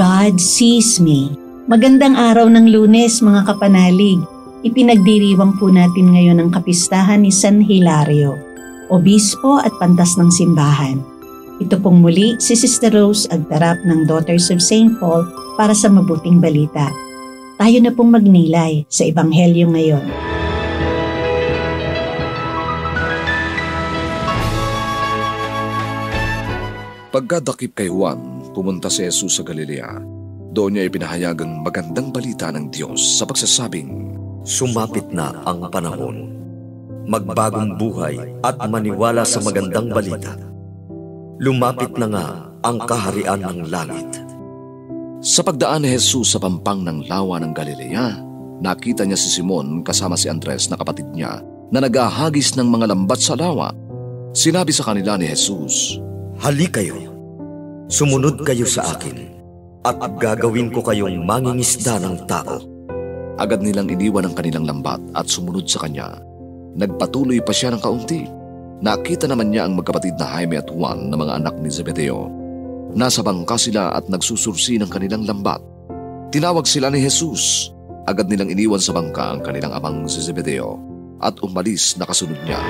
God sees me. Magandang araw ng Lunes mga kapanalig. Ipinagdiriwang po natin ngayon ang kapistahan ni San Hilario, obispo at pantas ng simbahan. Ito pong muli si Sister Rose Agtarap ng Daughters of St. Paul para sa mabuting balita. Tayo na pong magnilay sa Ebanghelyo ngayon. Pagkadakip kay Juan, pumunta si Jesus sa Galilea. Doon niya ipinahayag ang magandang balita ng Diyos sa pagsasabing, "Sumapit na ang panahon. Magbagong buhay at maniwala sa magandang balita. Lumapit na nga ang kaharian ng langit." Sa pagdaan ni Jesus sa pampang ng lawa ng Galilea, nakita niya si Simon kasama si Andres na kapatid niya na nag-ahagis ng mga lambat sa lawa. Sinabi sa kanila ni Jesus, "Hali kayo, sumunod kayo sa akin, at gagawin ko kayong mangingisda ng tao." Agad nilang iniwan ang kanilang lambat at sumunod sa kanya. Nagpatuloy pa siya ng kaunti. Nakita naman niya ang magkapatid na Jaime at Juan na mga anak ni Zebedeo. Nasa bangka sila at nagsusursi ng kanilang lambat. Tinawag sila ni Jesus. Agad nilang iniwan sa bangka ang kanilang amang si Zebedeo at umalis na kasunod niya.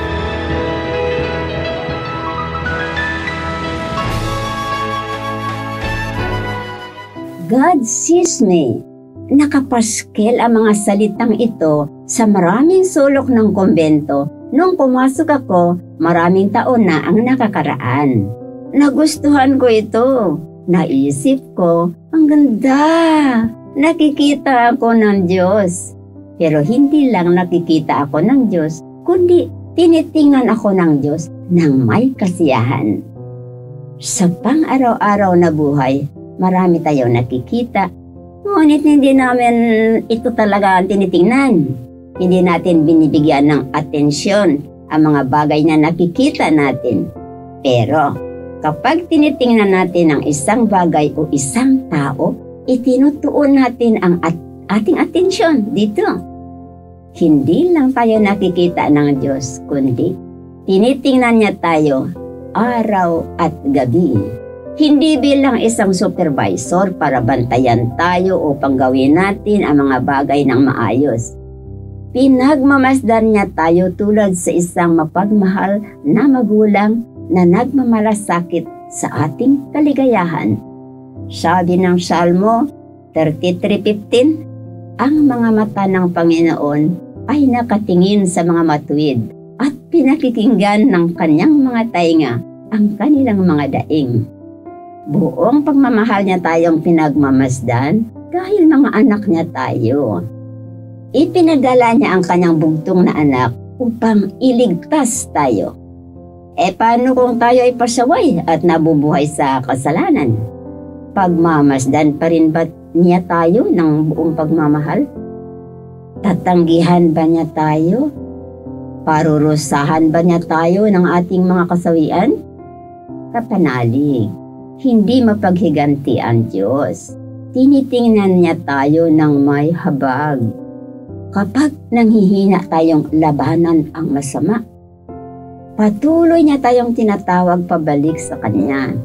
God sees me. Nakapaskel ang mga salitang ito sa maraming sulok ng kumbento. Nung pumasok ako, maraming taon na ang nakakaraan. Nagustuhan ko ito. Naisip ko, ang ganda. Nakikita ako ng Diyos. Pero hindi lang nakikita ako ng Diyos, kundi tinitingnan ako ng Diyos ng may kasiyahan. Sa pang-araw-araw na buhay, marami tayong nakikita, ngunit hindi namin ito talaga tinitingnan. Hindi natin binibigyan ng atensyon ang mga bagay na nakikita natin. Pero kapag tinitingnan natin ang isang bagay o isang tao, itinutuon natin ang ating atensyon dito. Hindi lang tayo nakikita ng Diyos, kundi tinitingnan niya tayo araw at gabi. Hindi bilang isang supervisor para bantayan tayo upang gawin natin ang mga bagay ng maayos. Pinagmamasdan niya tayo tulad sa isang mapagmahal na magulang na nagmamalasakit sa ating kaligayahan. Sabi ng Salmo 33:15, "Ang mga mata ng Panginoon ay nakatingin sa mga matuwid at pinakikinggan ng kanyang mga tainga ang kanilang mga daing." Buong pagmamahal niya tayong pinagmamasdan dahil mga anak niya tayo. Ipinadala niya ang kanyang bugtong na anak upang iligtas tayo. Paano kung tayo ay pasaway at nabubuhay sa kasalanan? Pagmamasdan pa rin ba niya tayo ng buong pagmamahal? Tatanggihan ba niya tayo? Parurusahan ba niya tayo ng ating mga kasawian? Kapanalig, hindi mapaghiganti ang Diyos. Tinitingnan niya tayo ng may habag. Kapag nanghihina tayong labanan ang masama, patuloy niya tayong tinatawag pabalik sa Kanya.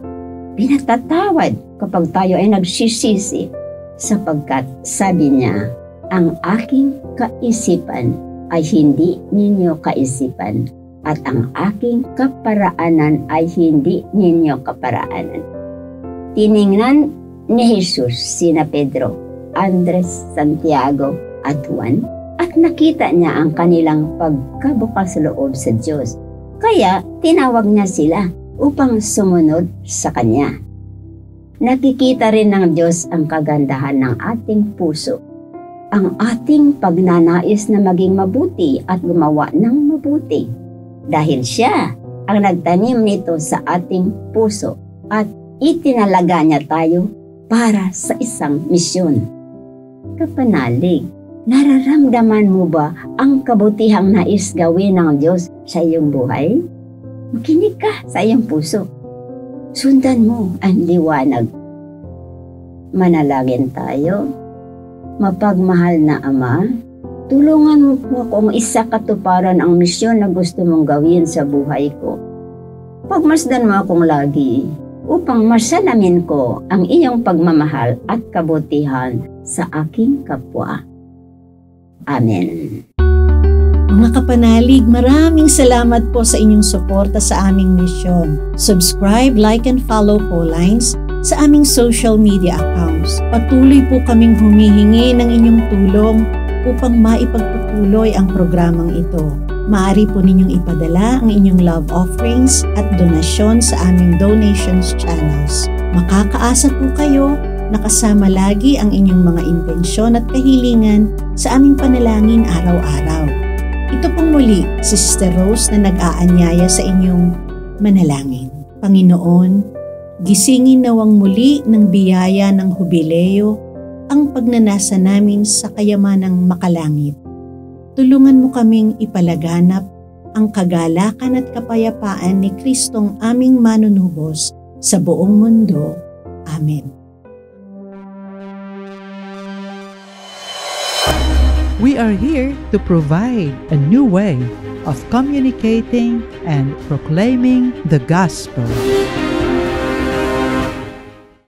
Pinatatawad kapag tayo ay nagsisisi, sapagkat sabi niya, "Ang aking kaisipan ay hindi ninyo kaisipan, at ang aking kaparaanan ay hindi ninyo kaparaanan." Tiningnan ni Jesus sina Pedro, Andres, Santiago at Juan at nakita niya ang kanilang pagkabukas loob sa Diyos. Kaya tinawag niya sila upang sumunod sa Kanya. Nakikita rin ng Diyos ang kagandahan ng ating puso, ang ating pagnanais na maging mabuti at gumawa ng mabuti. Dahil Siya ang nagtanim nito sa ating puso at itinalaga niya tayo para sa isang misyon. Kapanalig, nararamdaman mo ba ang kabutihang nais gawin ng Diyos sa iyong buhay? Makinig ka sa iyong puso. Sundan mo ang liwanag. Manalangin tayo. Mapagmahal na Ama, tulungan mo kung isa katuparan ang misyon na gusto mong gawin sa buhay ko. Pagmasdan mo akong lagi upang masalamin ko ang iyong pagmamahal at kabutihan sa aking kapwa. Amen. Mga kapanalig, maraming salamat po sa inyong suporta sa aming misyon. Subscribe, like, and follow po Lines sa aming social media accounts. Patuloy po kaming humihingi ng inyong tulong upang maipagpatuloy ang programang ito. Maaari po ninyong ipadala ang inyong love offerings at donasyon sa aming donations channels. Makakaasa po kayo na kasama lagi ang inyong mga intensyon at kahilingan sa aming panalangin araw-araw. Ito pong muli, si Sister Rose na nag-aanyaya sa inyong manalangin. Panginoon, gisingin nawang muli ng biyaya ng hubileo ang pagnanasa namin sa kayamanang makalangit. Tulungan mo kaming ipalaganap ang kagalakan at kapayapaan ni Kristong aming manunubos sa buong mundo. Amen. We are here to provide a new way of communicating and proclaiming the gospel.